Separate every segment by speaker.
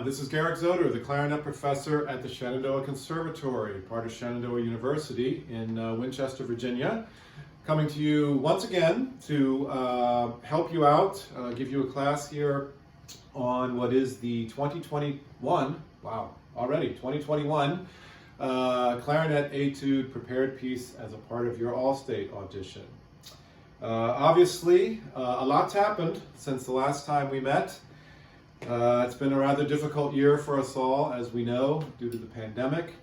Speaker 1: everyone. This is Garrick Zoeter, the clarinet professor at the Shenandoah Conservatory, part of Shenandoah University in Winchester, Virginia. Coming to you once again to help you out, give you a class here on what is the 2021, wow, already 2021 Clarinet Étude prepared piece as a part of your All-State audition. Obviously, a lot's happened since the last time we met. It's been a rather difficult year for us all, as we know, due to the pandemic.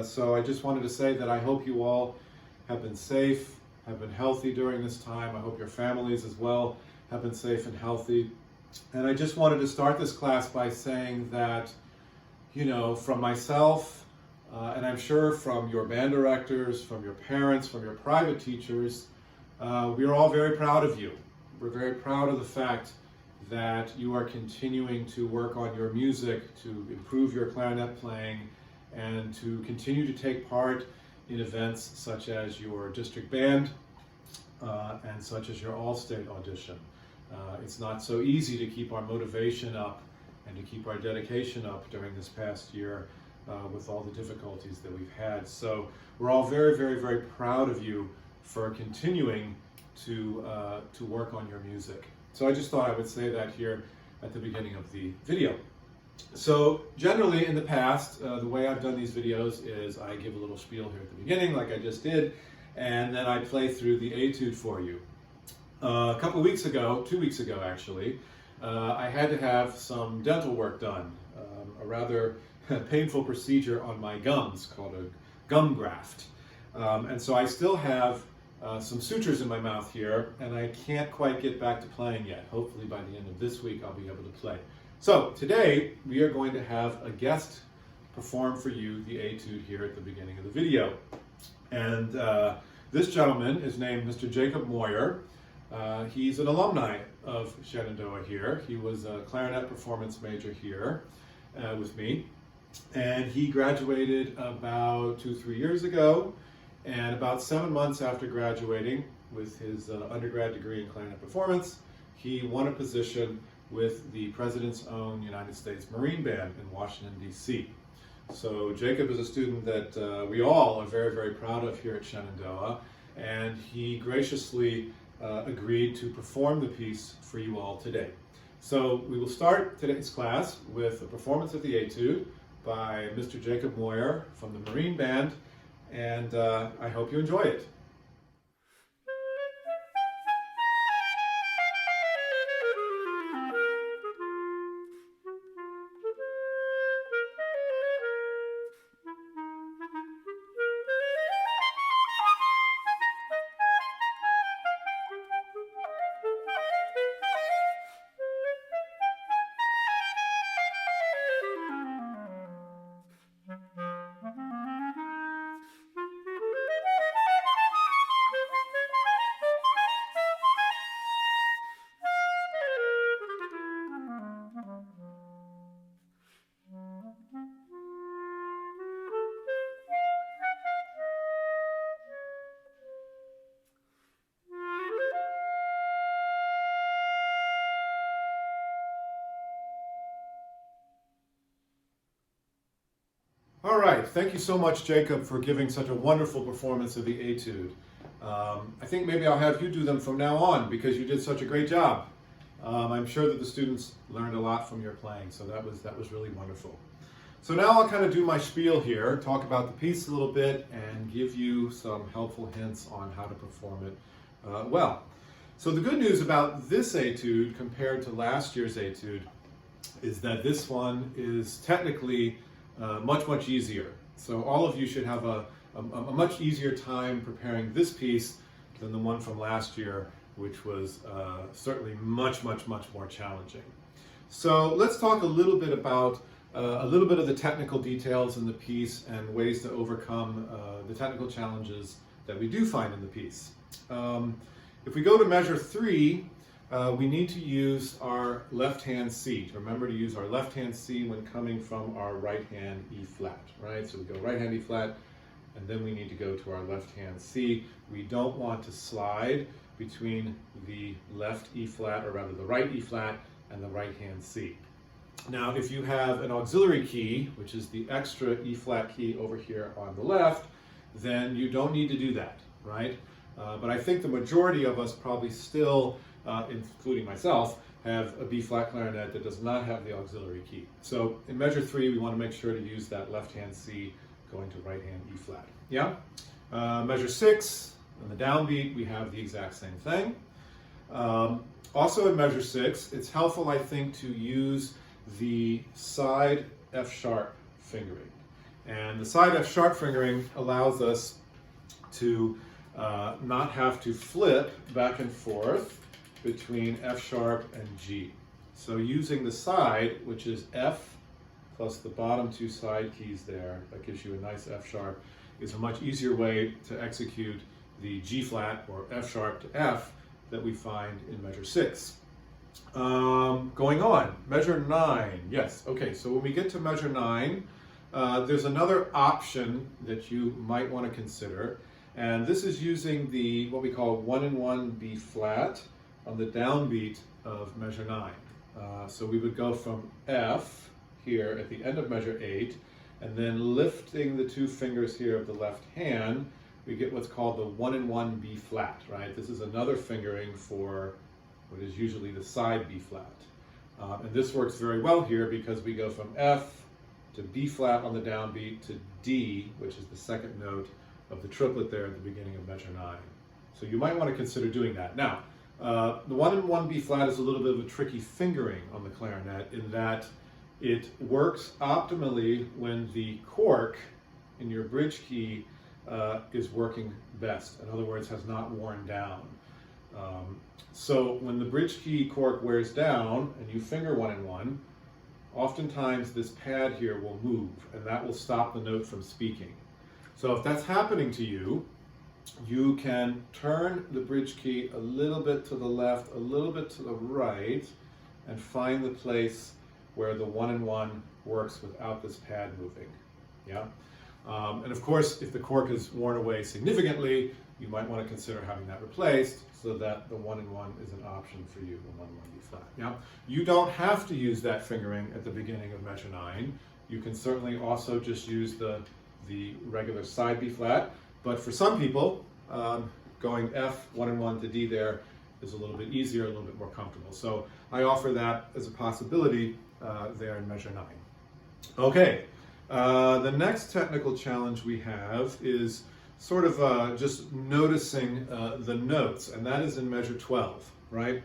Speaker 1: So I just wanted to say that I hope you all have been safe, have been healthy during this time. I hope your families as well have been safe and healthy. And I just wanted to start this class by saying that, you know, from myself, and I'm sure from your band directors, from your parents, from your private teachers, we are all very proud of you. We're very proud of the fact that you are continuing to work on your music, to improve your clarinet playing, and to continue to take part in events such as your district band and such as your All-State audition. It's not so easy to keep our motivation up and to keep our dedication up during this past year with all the difficulties that we've had. So we're all very, very, very proud of you for continuing to work on your music. So I just thought I would say that here at the beginning of the video. So generally in the past, the way I've done these videos is I give a little spiel here at the beginning, like I just did, and then I play through the Étude for you. A couple of weeks ago, 2 weeks ago actually, I had to have some dental work done, a rather painful procedure on my gums called a gum graft. And so I still have some sutures in my mouth here, and I can't quite get back to playing yet. Hopefully by the end of this week I'll be able to play. So today we are going to have a guest perform for you the Étude here at the beginning of the video. And this gentleman is named Mr. Jacob Moyer. He's an alumni of Shenandoah here. He was a clarinet performance major here with me. And he graduated about 2-3 years ago. And about 7 months after graduating with his undergrad degree in clarinet performance, he won a position with the President's own United States Marine Band in Washington, D.C. So Jacob is a student that we all are very, very proud of here at Shenandoah, and he graciously agreed to perform the piece for you all today. So we will start today's class with a performance of the Étude by Mr. Jacob Moyer from the Marine Band, and I hope you enjoy it. All right, thank you so much, Jacob, for giving such a wonderful performance of the Étude. I think maybe I'll have you do them from now on because you did such a great job. I'm sure that the students learned a lot from your playing, so that was really wonderful. So now I'll kind of do my spiel here, talk about the piece a little bit, and give you some helpful hints on how to perform it well. So the good news about this Étude compared to last year's Étude is that this one is technically much easier. So all of you should have a much easier time preparing this piece than the one from last year, which was certainly much more challenging. So let's talk a little bit about a little bit of the technical details in the piece and ways to overcome the technical challenges that we do find in the piece. If we go to measure 3, we need to use our left hand C. Remember to use our left hand C when coming from our right hand E flat, right? So we go right hand E flat, and then we need to go to our left hand C. We don't want to slide between the left E flat, or rather the right E flat, and the right hand C. Now, if you have an auxiliary key, which is the extra E flat key over here on the left, then you don't need to do that, right? But I think the majority of us probably still, including myself, have a B flat clarinet that does not have the auxiliary key. So in measure 3, we want to make sure to use that left hand C going to right hand E flat. Yeah? Measure 6, on the downbeat, we have the exact same thing. Also in measure 6, it's helpful, I think, to use the side F sharp fingering. And the side F sharp fingering allows us to not have to flip back and forth between F sharp and G. So using the side, which is F plus the bottom 2 side keys there, that gives you a nice F sharp, is a much easier way to execute the G flat or F sharp to F that we find in measure 6. Going on, measure 9. Yes, okay, so when we get to measure 9, there's another option that you might want to consider, and this is using the what we call 1-in-1 B flat on the downbeat of measure 9. So we would go from F here at the end of measure 8, and then lifting the 2 fingers here of the left hand, we get what's called the 1-in-1 B flat, right? This is another fingering for what is usually the side B flat. And this works very well here because we go from F to B flat on the downbeat to D, which is the second note of the triplet there at the beginning of measure 9. So you might want to consider doing that. Now, the 1-in-1 B flat is a little bit of a tricky fingering on the clarinet in that it works optimally when the cork in your bridge key is working best. In other words, has not worn down. So when the bridge key cork wears down and you finger 1-in-1, oftentimes this pad here will move and that will stop the note from speaking. So if that's happening to you, you can turn the bridge key a little bit to the left, a little bit to the right, and find the place where the 1-in-1 works without this pad moving. Yeah? And of course, if the cork is worn away significantly, you might want to consider having that replaced so that the 1-in-1 is an option for you, the 1-in-1 B flat. Yeah? You don't have to use that fingering at the beginning of measure 9. You can certainly also just use the regular side B flat, but for some people, going F 1-in-1 to D there is a little bit easier, a little bit more comfortable. So I offer that as a possibility there in measure 9. Okay, the next technical challenge we have is sort of just noticing the notes, and that is in measure 12, right?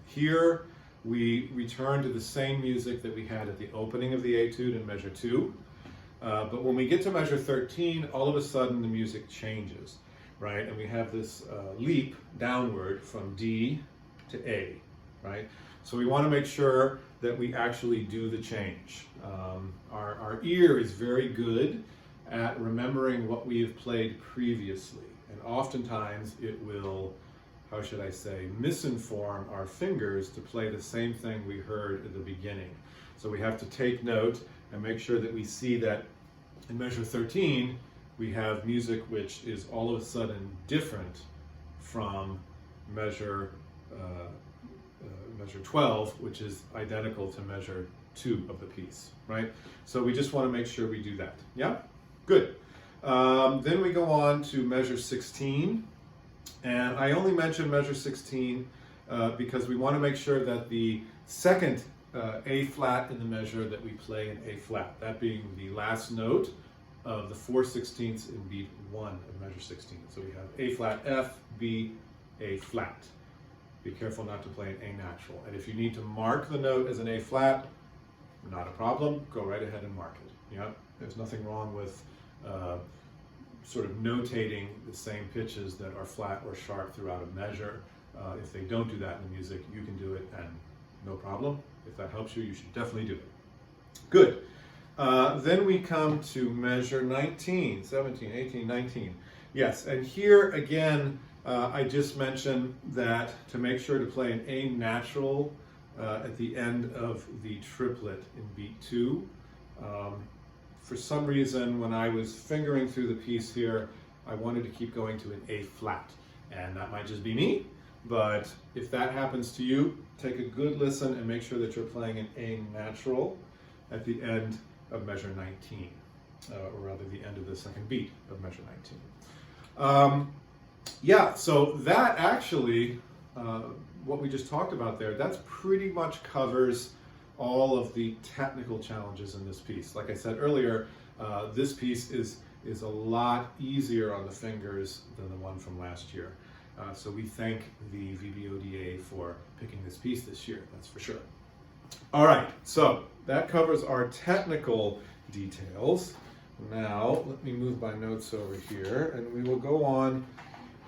Speaker 1: Here we return to the same music that we had at the opening of the Étude in measure 2. But when we get to measure 13, all of a sudden the music changes, right? And we have this leap downward from D to A, right? So we want to make sure that we actually do the change. Our ear is very good at remembering what we have played previously. And oftentimes it will, how should I say, misinform our fingers to play the same thing we heard at the beginning. So we have to take note and make sure that we see that in measure 13, we have music which is all of a sudden different from measure 12, which is identical to measure 2 of the piece, right? So we just want to make sure we do that. Yeah? Good. Then we go on to measure 16, and I only mention measure 16 because we want to make sure that the second A flat in the measure that we play in A flat, that being the last note of the 4/16 in beat 1 of measure 16. So we have A flat, F, B, A flat. Be careful not to play an A natural. And if you need to mark the note as an A flat, not a problem, go right ahead and mark it. Yeah? There's nothing wrong with sort of notating the same pitches that are flat or sharp throughout a measure. If they don't do that in the music, you can do it and no problem. If that helps you, you should definitely do it. Good. Then we come to measure 19, 17, 18, 19. Yes, and here again, I just mentioned that to make sure to play an A natural at the end of the triplet in beat 2. For some reason, when I was fingering through the piece here, I wanted to keep going to an A flat. And that might just be me, But if that happens to you, take a good listen and make sure that you're playing an A natural at the end of measure 19, or rather the end of the second beat of measure 19. Yeah, so that actually, what we just talked about there, that's pretty much covers all of the technical challenges in this piece. Like I said earlier, this piece is a lot easier on the fingers than the one from last year. So we thank the VBODA for picking this piece this year, that's for sure. All right, so that covers our technical details. Now, let me move my notes over here, and we will go on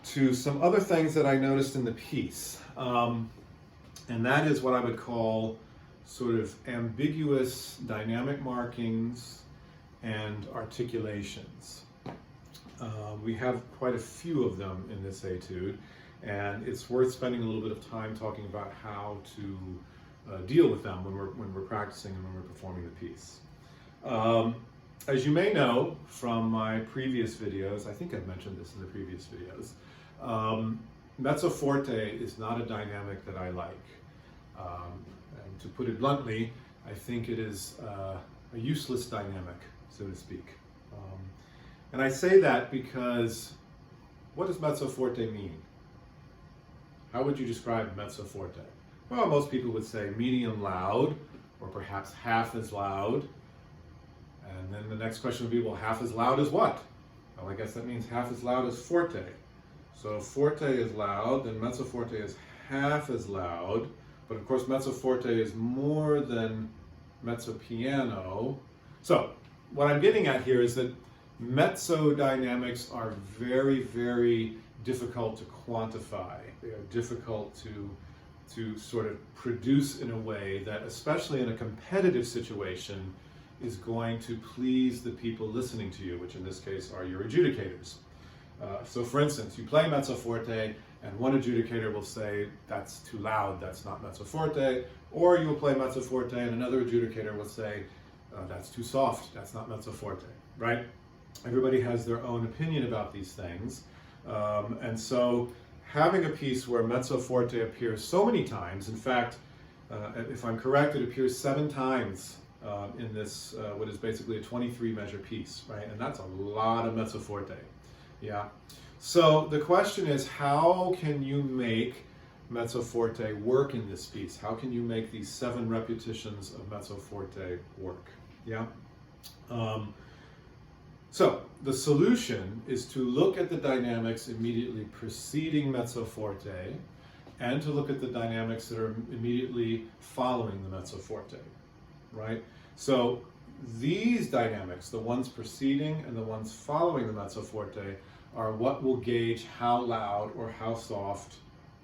Speaker 1: to some other things that I noticed in the piece. And that is what I would call sort of ambiguous dynamic markings and articulations. We have quite a few of them in this etude, and it's worth spending a little bit of time talking about how to deal with them when we're practicing and when we're performing the piece. As you may know from my previous videos, I think I've mentioned this in the previous videos, mezzo forte is not a dynamic that I like. And to put it bluntly, I think it is a useless dynamic, so to speak. And I say that because what does mezzo forte mean? How would you describe mezzo forte? Well, most people would say medium loud, or perhaps half as loud. And then the next question would be, well, half as loud as what? Well, I guess that means half as loud as forte. So if forte is loud, then mezzo forte is half as loud. But of course, mezzo forte is more than mezzo piano. So what I'm getting at here is that mezzo dynamics are very, very difficult to quantify. They are difficult to sort of produce in a way that, especially in a competitive situation, is going to please the people listening to you, which in this case are your adjudicators. So for instance, you play mezzo forte and one adjudicator will say, that's too loud, that's not mezzo forte, or you will play mezzo forte and another adjudicator will say, that's too soft, that's not mezzo forte, right? Everybody has their own opinion about these things. And so having a piece where mezzo forte appears so many times, in fact, if I'm correct, it appears 7 times in this, what is basically a 23 measure piece, right? And that's a lot of mezzo forte, yeah? So the question is, how can you make mezzo forte work in this piece? How can you make these 7 repetitions of mezzo forte work, yeah? So the solution is to look at the dynamics immediately preceding mezzo forte and to look at the dynamics that are immediately following the mezzo forte, right? So these dynamics, the ones preceding and the ones following the mezzo forte, are what will gauge how loud or how soft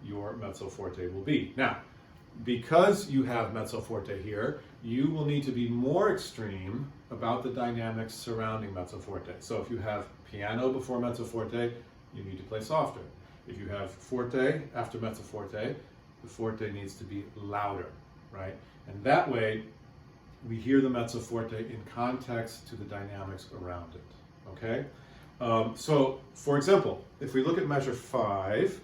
Speaker 1: your mezzo forte will be. Now, because you have mezzo forte here, you will need to be more extreme about the dynamics surrounding mezzo forte. So if you have piano before mezzo forte, you need to play softer. If you have forte after mezzo forte, the forte needs to be louder, right? And that way, we hear the mezzo forte in context to the dynamics around it, okay? So, for example, if we look at measure 5,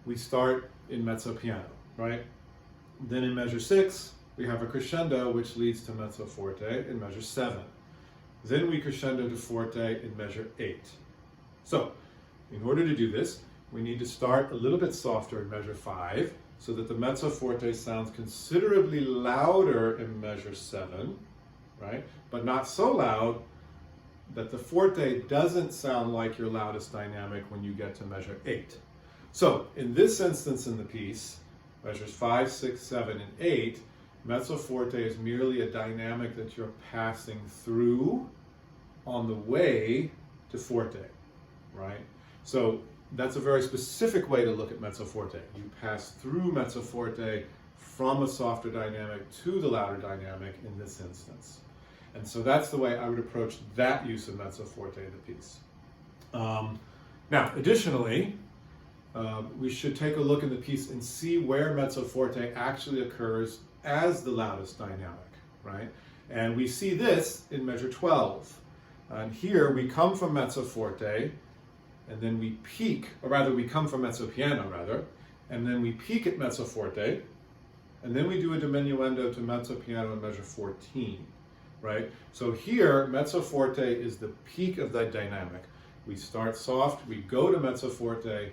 Speaker 1: we start in mezzo piano, right? Then in measure 6, we have a crescendo which leads to mezzo forte in measure 7. Then we crescendo to forte in measure 8. So, in order to do this, we need to start a little bit softer in measure 5 so that the mezzo forte sounds considerably louder in measure 7, right? But not so loud that the forte doesn't sound like your loudest dynamic when you get to measure 8. So, in this instance in the piece, measures 5, 6, 7, and 8, mezzo forte is merely a dynamic that you're passing through on the way to forte, right? So that's a very specific way to look at mezzo forte. You pass through mezzo forte from a softer dynamic to the louder dynamic in this instance. And so that's the way I would approach that use of mezzo forte in the piece. Now, additionally, we should take a look in the piece and see where mezzo forte actually occurs as the loudest dynamic, right? And we see this in measure 12. And here we come from mezzo forte, and then we peak, or rather we come from mezzo piano rather, and then we peak at mezzo forte, and then we do a diminuendo to mezzo piano in measure 14, right? So here, mezzo forte is the peak of that dynamic. We start soft, we go to mezzo forte,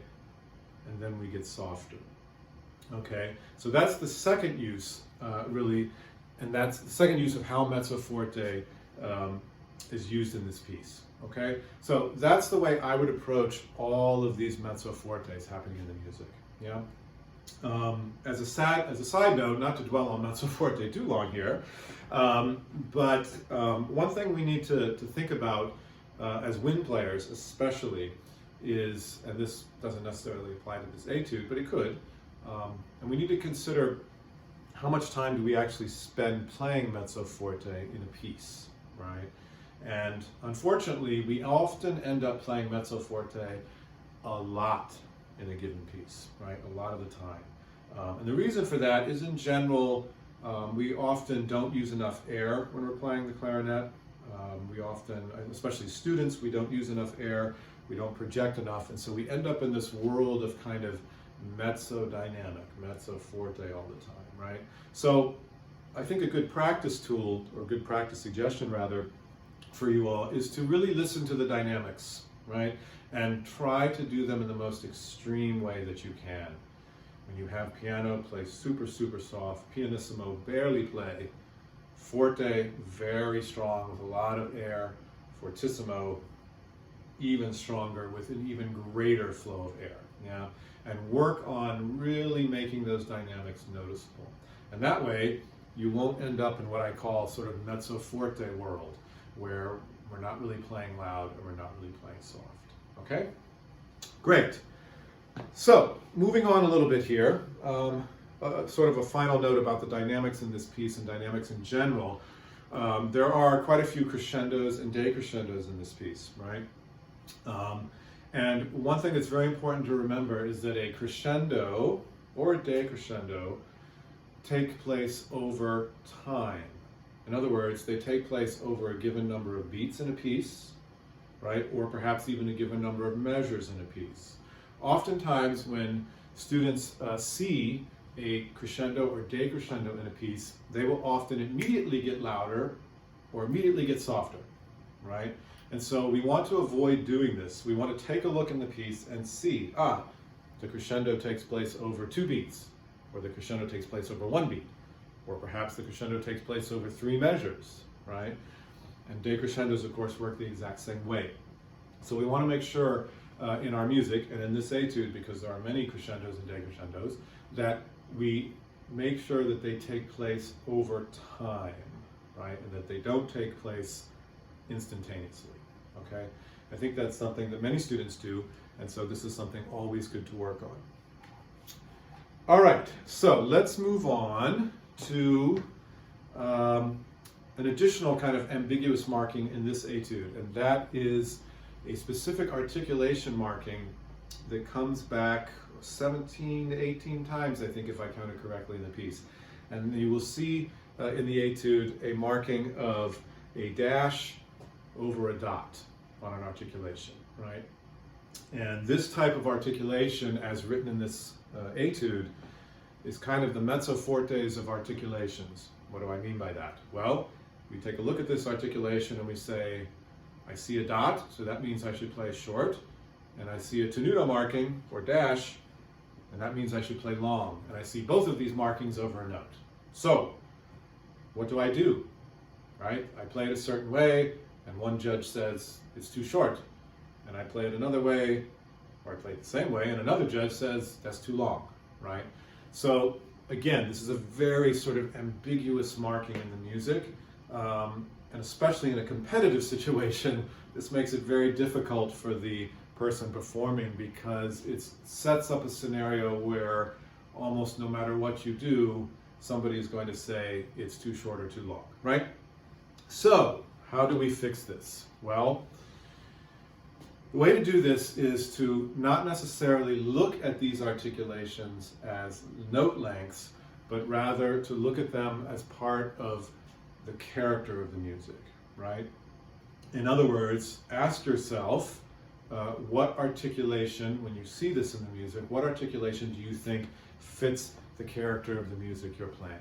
Speaker 1: and then we get softer. Okay, so that's the second use, really, and that's the second use of how mezzo forte is used in this piece. Okay, so that's the way I would approach all of these mezzo fortes happening in the music. Yeah. As a side note, not to dwell on mezzo forte too long here, but one thing we need to think about as wind players, especially, is, and this doesn't necessarily apply to this etude, but it could. And we need to consider how much time do we actually spend playing mezzo forte in a piece, right? And unfortunately, we often end up playing mezzo forte a lot in a given piece, right? A lot of the time. And the reason for that is, in general, we often don't use enough air when we're playing the clarinet. We often, especially students, we don't use enough air, we don't project enough, and so we end up in this world of kind of mezzo dynamic, mezzo forte all the time, right? So I think a good practice tool, or good practice suggestion rather, for you all is to really listen to the dynamics, right? And try to do them in the most extreme way that you can. When you have piano, play super, super soft, pianissimo, barely play, forte, very strong with a lot of air, fortissimo, even stronger with an even greater flow of air, yeah? And work on really making those dynamics noticeable. And that way, you won't end up in what I call sort of mezzo forte world, where we're not really playing loud and we're not really playing soft, okay? Great. So, moving on a little bit here, sort of a final note about the dynamics in this piece and dynamics in general. There are quite a few crescendos and decrescendos in this piece, right? And one thing that's very important to remember is that a crescendo or a decrescendo take place over time. In other words, they take place over a given number of beats in a piece, right? Or perhaps even a given number of measures in a piece. Oftentimes when students see a crescendo or decrescendo in a piece, they will often immediately get louder or immediately get softer, right? And so we want to avoid doing this. We want to take a look in the piece and see, the crescendo takes place over 2 beats, or the crescendo takes place over 1 beat, or perhaps the crescendo takes place over 3 measures, right? And decrescendos, of course, work the exact same way. So we want to make sure in our music, and in this etude, because there are many crescendos and decrescendos, that we make sure that they take place over time, right? And that they don't take place instantaneously, okay? I think that's something that many students do, and so this is something always good to work on. All right, so let's move on to an additional kind of ambiguous marking in this etude, and that is a specific articulation marking that comes back 17 to 18 times, I think, if I counted correctly in the piece. And you will see in the etude a marking of a dash over a dot on an articulation, right? And this type of articulation, as written in this etude, is kind of the mezzo fortes of articulations. What do I mean by that? Well, we take a look at this articulation and we say, I see a dot, so that means I should play short, and I see a tenuto marking, or dash, and that means I should play long. And I see both of these markings over a note. So, what do I do? Right? I play it a certain way, and one judge says it's too short. And I play it another way, or I play it the same way, and another judge says that's too long, right? So, again, this is a very sort of ambiguous marking in the music, and especially in a competitive situation, this makes it very difficult for the person performing, because it sets up a scenario where almost no matter what you do, somebody is going to say it's too short or too long, right? So, how do we fix this? Well, the way to do this is to not necessarily look at these articulations as note lengths, but rather to look at them as part of the character of the music, right? In other words, ask yourself, what articulation, when you see this in the music, what articulation do you think fits the character of the music you're playing,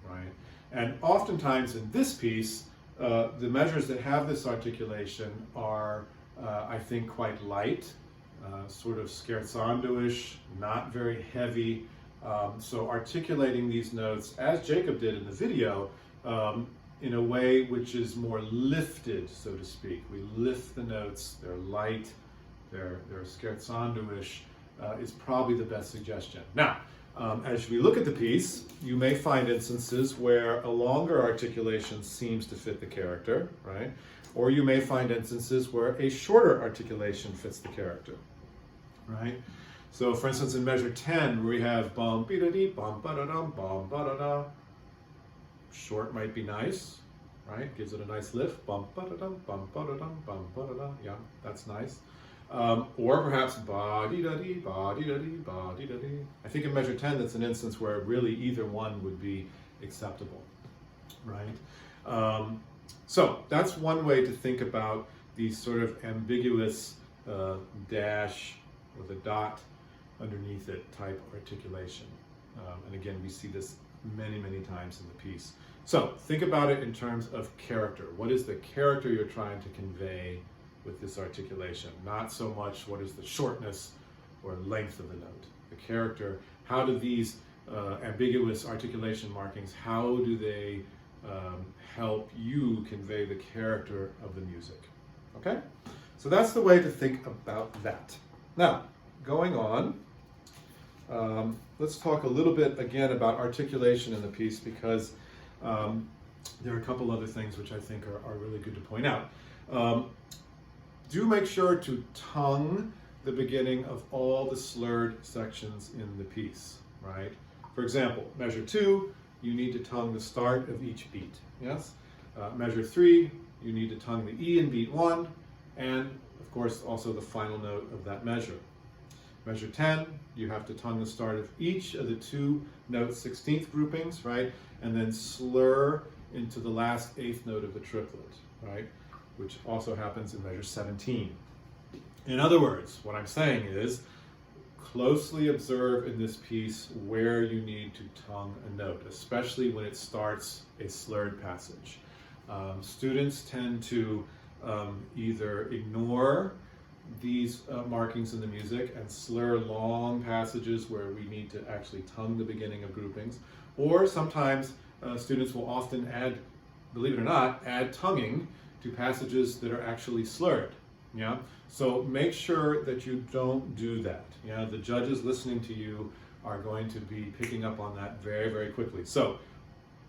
Speaker 1: right? And oftentimes in this piece, the measures that have this articulation are, I think, quite light, sort of scherzando-ish, not very heavy. So articulating these notes, as Jacob did in the video, in a way which is more lifted, so to speak. We lift the notes, they're light, they're scherzando-ish, is probably the best suggestion. Now, as we look at the piece, you may find instances where a longer articulation seems to fit the character, right? Or you may find instances where a shorter articulation fits the character, right? So for instance, in measure 10, where we have bum be da dee bum ba da dum bum ba da da. Short might be nice, right? Gives it a nice lift. Bum ba da dum bum ba da dum bum ba da da. Yeah, that's nice. Or perhaps ba dee da dee ba dee da dee ba dee da dee. I think in measure 10, that's an instance where really either one would be acceptable, right? So that's one way to think about these sort of ambiguous dash with a dot underneath it type articulation. And again, we see this many, many times in the piece. So think about it in terms of character. What is the character you're trying to convey with this articulation? Not so much what is the shortness or length of the note. The character, how do these ambiguous articulation markings, how do they help you convey the character of the music? Okay? So that's the way to think about that. Now, going on, let's talk a little bit again about articulation in the piece, because there are a couple other things which I think are really good to point out. Do make sure to tongue the beginning of all the slurred sections in the piece, right? For example, measure 2, you need to tongue the start of each beat, yes? Measure 3, you need to tongue the E in beat 1, and of course also the final note of that measure. Measure 10, you have to tongue the start of each of the 2 note 16th groupings, right? And then slur into the last 8th note of the triplet, right? Which also happens in measure 17. In other words, what I'm saying is, closely observe in this piece where you need to tongue a note, especially when it starts a slurred passage. Students tend to either ignore these markings in the music and slur long passages where we need to actually tongue the beginning of groupings, or sometimes students will often add, believe it or not, add tonguing to passages that are actually slurred. Yeah, so make sure that you don't do that. Yeah, the judges listening to you are going to be picking up on that very, very quickly. So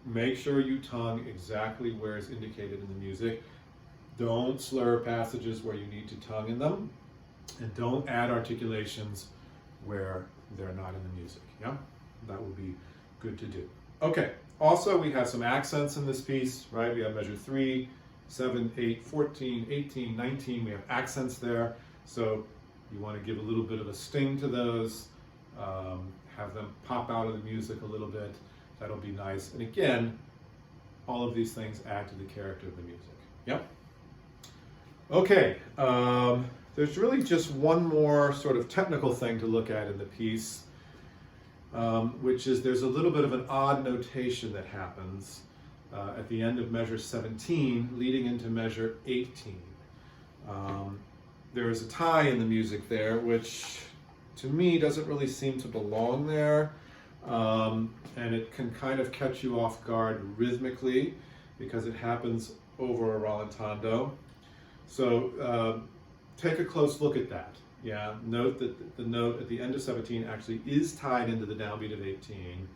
Speaker 1: make sure you tongue exactly where is indicated in the music. Don't slur passages where you need to tongue in them, and don't add articulations where they're not in the music. Yeah, that would be good to do. Okay, also we have some accents in this piece, right? We have measure 3, 7, 8, 14, 18, 19, we have accents there. So you want to give a little bit of a sting to those, have them pop out of the music a little bit. That'll be nice. And again, all of these things add to the character of the music. Yep. Okay, there's really just one more sort of technical thing to look at in the piece, which is there's a little bit of an odd notation that happens at the end of measure 17 leading into measure 18. There is a tie in the music there, which to me doesn't really seem to belong there, and it can kind of catch you off guard rhythmically because it happens over a rallentando. So take a close look at that. Yeah, note that the note at the end of 17 actually is tied into the downbeat of 18.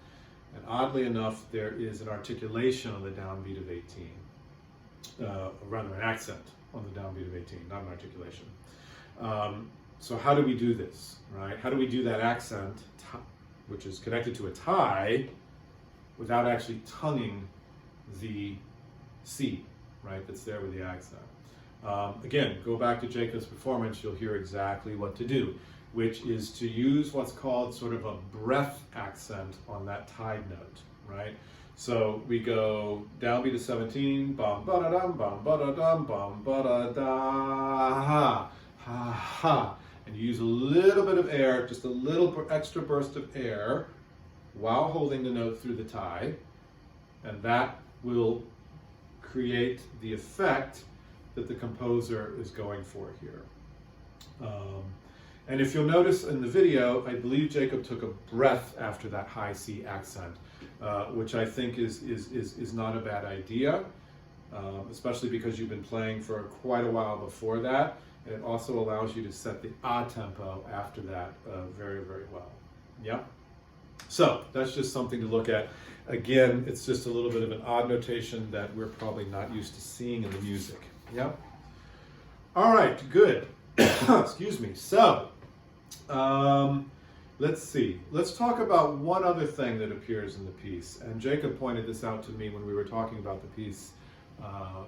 Speaker 1: And oddly enough, there is an articulation on the downbeat of 18. Rather, an accent on the downbeat of 18, not an articulation. So how do we do this, right? How do we do that accent, which is connected to a tie, without actually tonguing the C, right, that's there with the accent? Again, go back to Jacob's performance, you'll hear exactly what to do, which is to use what's called sort of a breath accent on that tied note, right? So we go downbeat to 17, bum ba da dum, bum ba da dum, bum ba da da ha, ha, ha. And you use a little bit of air, just a little extra burst of air, while holding the note through the tie, and that will create the effect that the composer is going for here. And if you'll notice in the video, I believe Jacob took a breath after that high C accent, which I think is not a bad idea, especially because you've been playing for quite a while before that. And it also allows you to set the A tempo after that very, very well. Yeah? So that's just something to look at. Again, it's just a little bit of an odd notation that we're probably not used to seeing in the music. Yeah? All right, good. Excuse me. So, let's see. Let's talk about one other thing that appears in the piece. And Jacob pointed this out to me when we were talking about the piece a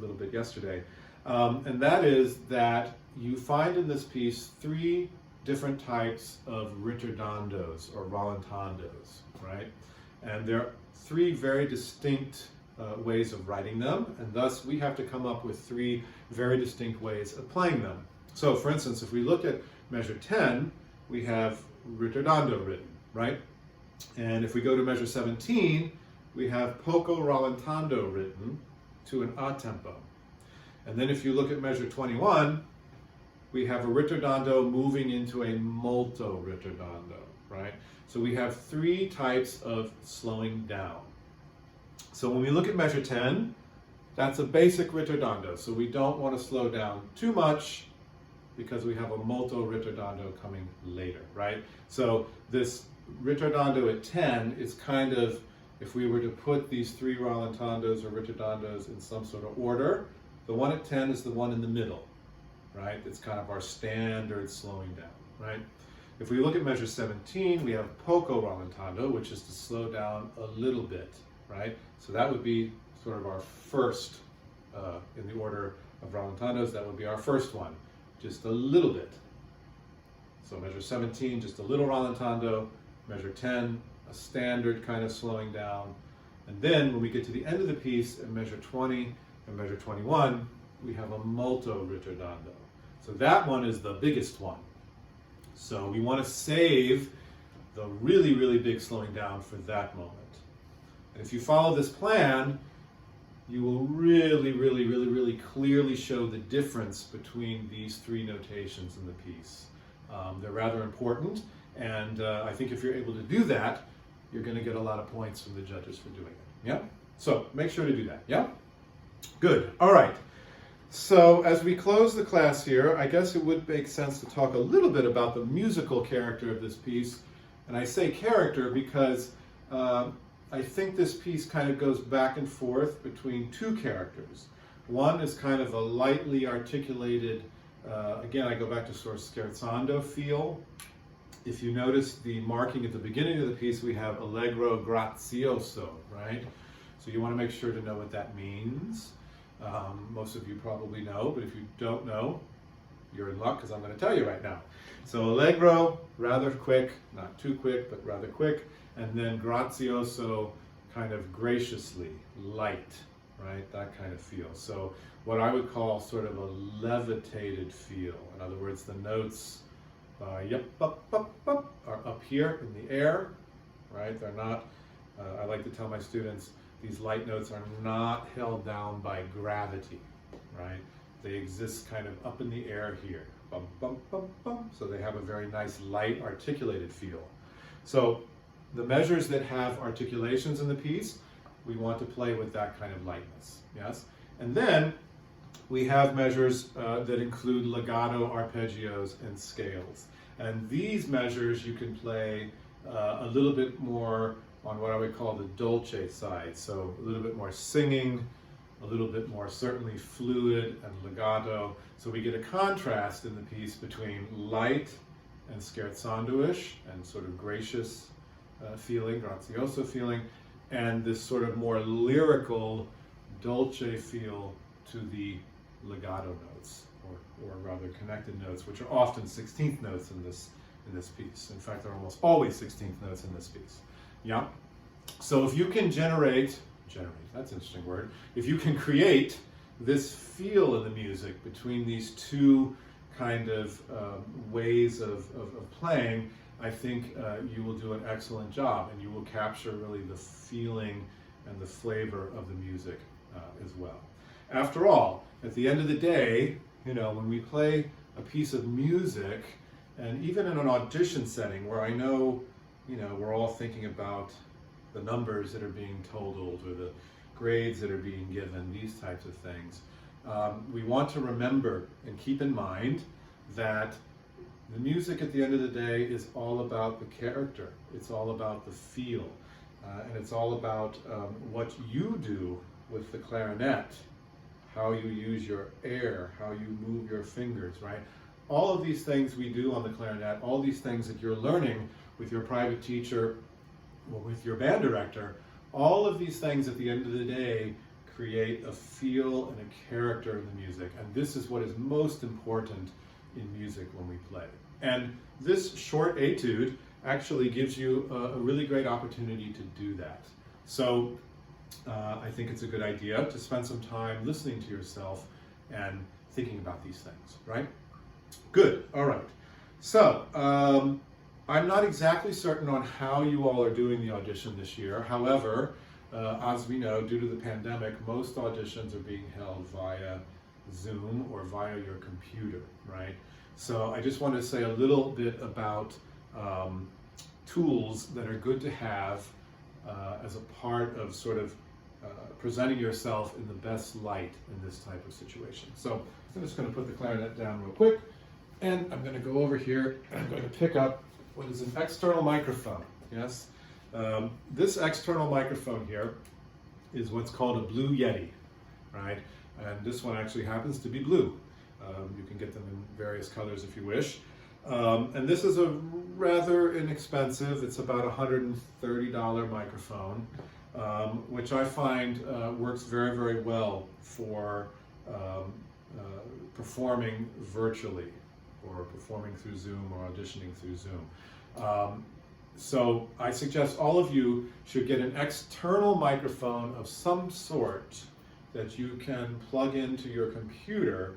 Speaker 1: little bit yesterday. And that is that you find in this piece 3 different types of Richter Dondos or rallentandos, right? And there are 3 very distinct ways of writing them, and thus we have to come up with 3 very distinct ways of playing them. So, for instance, if we look at measure 10, we have Richter Dondo written, right? And if we go to measure 17, we have poco rallentando written to an A tempo. And then if you look at measure 21, we have a Richter Dondo moving into a molto Richter Dondo, right? So we have 3 types of slowing down. So when we look at measure 10, that's a basic Richter Dondo. So we don't want to slow down too much because we have a molto Richter Dondo coming later, right? So this Richter Dondo at 10 is kind of, if we were to put these 3 rallentandos or Richter Dondos in some sort of order, the one at 10 is the one in the middle, right? It's kind of our standard slowing down, right? If we look at measure 17, we have poco rallentando, which is to slow down a little bit, right? So that would be sort of our first, in the order of rallentandos, that would be our first one, just a little bit. So measure 17, just a little rallentando, measure 10, a standard kind of slowing down. And then when we get to the end of the piece at measure 20 and measure 21, we have a molto Richter Dondo. So that one is the biggest one. So we want to save the really, really big slowing down for that moment. And if you follow this plan, you will really, really, really, really clearly show the difference between these 3 notations in the piece. They're rather important, and I think if you're able to do that, you're going to get a lot of points from the judges for doing it. Yeah? So make sure to do that. Yeah? Good. All right. So as we close the class here, I guess it would make sense to talk a little bit about the musical character of this piece. And I say character because I think this piece kind of goes back and forth between 2 characters. One is kind of a lightly articulated, again, I go back to sort of scherzando feel. If you notice the marking at the beginning of the piece, we have allegro grazioso, right? So you want to make sure to know what that means. Most of you probably know, but if you don't know, you're in luck because I'm going to tell you right now. So allegro, rather quick, not too quick, but rather quick. And then grazioso, kind of graciously, light, right? That kind of feel. So what I would call sort of a levitated feel. In other words, the notes are up here in the air, right? They're not, I like to tell my students, these light notes are not held down by gravity, right? They exist kind of up in the air here. Bum, bum, bum, bum. So they have a very nice light articulated feel. So the measures that have articulations in the piece, we want to play with that kind of lightness, yes? And then we have measures that include legato, arpeggios, and scales. And these measures you can play a little bit more on what I would call the dolce side. So a little bit more singing, a little bit more certainly fluid and legato. So we get a contrast in the piece between light and scherzando-ish and sort of gracious feeling, grazioso feeling, and this sort of more lyrical dolce feel to the legato notes, or rather connected notes, which are often 16th notes in this piece. In fact, they're almost always 16th notes in this piece. Yeah. So if you can generate, that's an interesting word, if you can create this feel in the music between these 2 kind of ways of playing, I think you will do an excellent job, and you will capture really the feeling and the flavor of the music as well. After all, at the end of the day, you know, when we play a piece of music, and even in an audition setting where I know, you know, we're all thinking about the numbers that are being totaled or the grades that are being given, these types of things, we want to remember and keep in mind that the music at the end of the day is all about the character. It's all about the feel. And it's all about what you do with the clarinet, how you use your air, how you move your fingers, right? All of these things we do on the clarinet, all these things that you're learning with your private teacher or with your band director, all of these things at the end of the day create a feel and a character in the music. And this is what is most important in music when we play. And this short etude actually gives you a really great opportunity to do that. So I think it's a good idea to spend some time listening to yourself and thinking about these things, right? Good, all right. So I'm not exactly certain on how you all are doing the audition this year. However, as we know, due to the pandemic, most auditions are being held via Zoom or via your computer, right? So I just want to say a little bit about tools that are good to have as a part of sort of presenting yourself in the best light in this type of situation. So I'm just going to put the clarinet down real quick, and I'm going to go over here and I'm going to pick up what is an external microphone. Yes, this external microphone here is what's called a Blue Yeti, right? And this one actually happens to be blue. You can get them in various colors if you wish. And this is a rather inexpensive, it's about $130 microphone, which I find works very, very well for performing virtually or performing through Zoom or auditioning through Zoom. So I suggest all of you should get an external microphone of some sort that you can plug into your computer.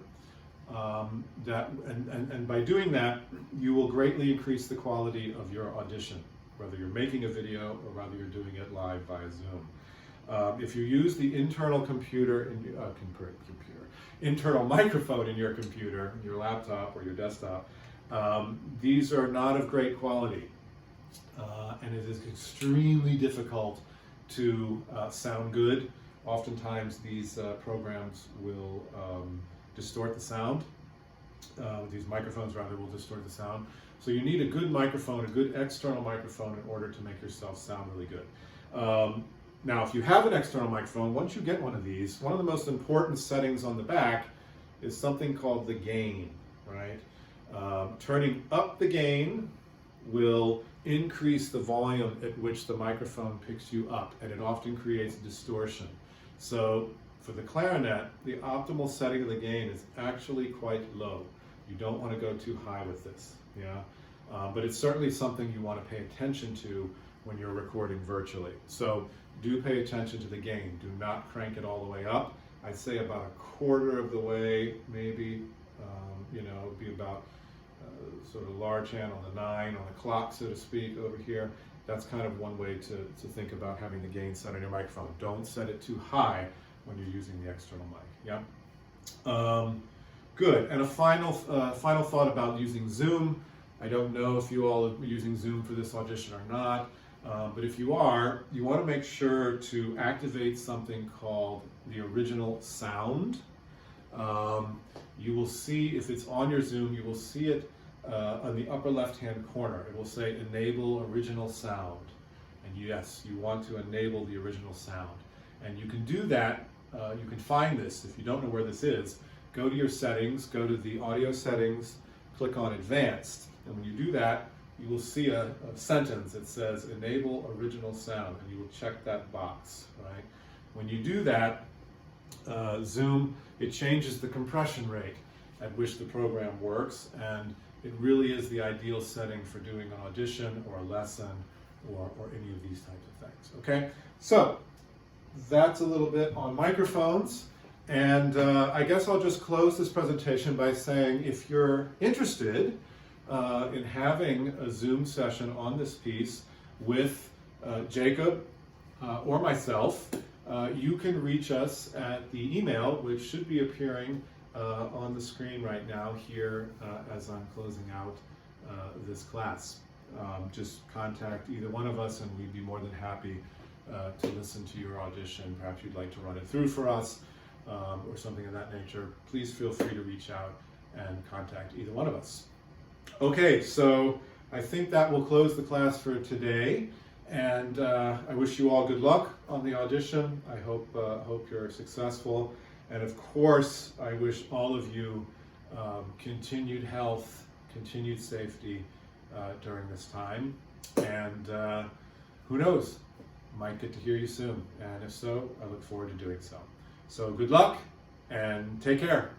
Speaker 1: And by doing that, you will greatly increase the quality of your audition, whether you're making a video or whether you're doing it live via Zoom. If you use the internal internal microphone in your computer, your laptop or your desktop, these are not of great quality. And it is extremely difficult to sound good. Oftentimes these programs will distort the sound. These microphones rather will distort the sound. So you need a good microphone, a good external microphone in order to make yourself sound really good. Now if you have an external microphone, once you get one of these, one of the most important settings on the back is something called the gain, right? Turning up the gain will increase the volume at which the microphone picks you up, and it often creates distortion. So for the clarinet, the optimal setting of the gain is actually quite low. You don't want to go too high with this, yeah? But it's certainly something you want to pay attention to when you're recording virtually. So do pay attention to the gain. Do not crank it all the way up. I'd say about a quarter of the way, maybe, you know, it'd be about sort of large hand on the 9, on the clock, so to speak, over here. That's kind of one way to think about having the gain set on your microphone. Don't set it too high when you're using the external mic, yeah? Good, and a final thought about using Zoom. I don't know if you all are using Zoom for this audition or not, but if you are, you want to make sure to activate something called the original sound. You will see, if it's on your Zoom, you will see it on the upper left-hand corner. It will say Enable Original Sound. And yes, you want to enable the original sound. And you can do that, you can find this, if you don't know where this is, go to your settings, go to the audio settings, click on Advanced. And when you do that, you will see a sentence that says Enable Original Sound, and you will check that box, right? When you do that, Zoom, it changes the compression rate at which the program works, and it really is the ideal setting for doing an audition or a lesson or any of these types of things, okay? So that's a little bit on microphones. And I guess I'll just close this presentation by saying if you're interested in having a Zoom session on this piece with Jacob or myself, you can reach us at the email, which should be appearing on the screen right now here as I'm closing out this class. Just contact either one of us and we'd be more than happy to listen to your audition. Perhaps you'd like to run it through for us or something of that nature. Please feel free to reach out and contact either one of us. Okay, so I think that will close the class for today, and I wish you all good luck on the audition. I hope you're successful, and of course I wish all of you continued health, continued safety during this time, and who knows, might get to hear you soon, and if so, I look forward to doing so. So good luck and take care.